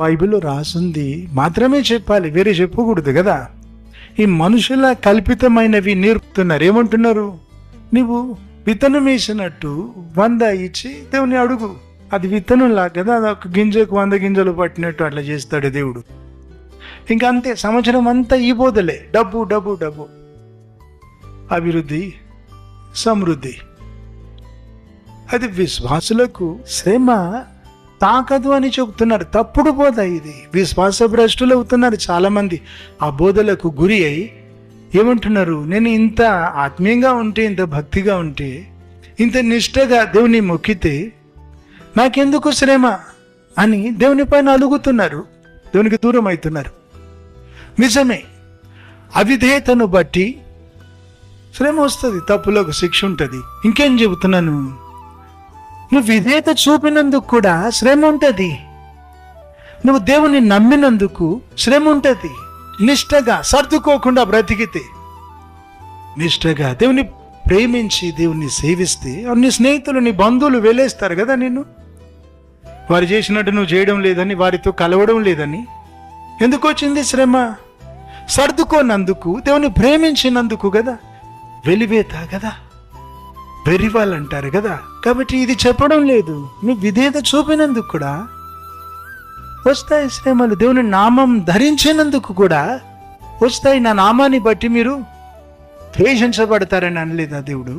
బైబిల్లో రాసింది మాత్రమే చెప్పాలి, వేరే చెప్పకూడదు కదా. ఈ మనుషుల కల్పితమైనవి నేర్పుతున్నారు. ఏమంటున్నారు? నువ్వు విత్తనం వేసినట్టు 100 ఇచ్చి దేవుని అడుగు. అది విత్తనంలా కదా, అది ఒక గింజకు 100 గింజలు పట్టినట్టు అట్లా చేస్తాడు దేవుడు. ఇంకా అంతే, సంవత్సరం అంతా ఈ బోధలే, డబ్బు డబ్బు డబ్బు, అభివృద్ధి సమృద్ధి. అది విశ్వాసులకు శ్రమ తాకదు అని చెబుతున్నారు. తప్పుడు బోధ ఇది. విశ్వాస భ్రష్టులు అవుతున్నారు చాలామంది. ఆ బోధలకు గురి అయి ఏమంటున్నారు? నేను ఇంత ఆత్మీయంగా ఉంటే, ఇంత భక్తిగా ఉంటే, ఇంత నిష్ఠగా దేవుని మొక్కితే నాకెందుకు శ్రమ అని దేవుని పైన అలుగుతున్నారు, దేవునికి దూరం అవుతున్నారు. నిజమే, అవిధేయతను బట్టి శ్రమ వస్తుంది, తప్పులకు శిక్ష ఉంటుంది. ఇంకేం చెబుతున్నాను? నువ్వు విధేయత చూపినందుకు కూడా శ్రమ ఉంటుంది. నువ్వు దేవుని నమ్మినందుకు శ్రమ ఉంటుంది. నిష్ఠగా సర్దుకోకుండా బ్రతికితే, నిష్ఠగా దేవుని ప్రేమించి దేవుని సేవిస్తే, నీ స్నేహితులు నీ బంధువులు వెలేస్తారు కదా నిన్ను. వారు చేసినట్టు నువ్వు చేయడం లేదని, వారితో కలవడం లేదని. ఎందుకు వచ్చింది శ్రమ? సర్దుకోనందుకు, దేవుని ప్రేమించినందుకు కదా. వెలివేత కదా, వెరివాళ్ళు అంటారు కదా. కాబట్టి ఇది చెప్పడం లేదు, నువ్వు విధేయత చూపినందుకు కూడా వస్తాయి శ్రమలు. దేవుని నామం ధరించినందుకు కూడా వస్తాయి. నా నామాన్ని బట్టి మీరు ద్వేషించబడతారని అనలేదా దేవుడు?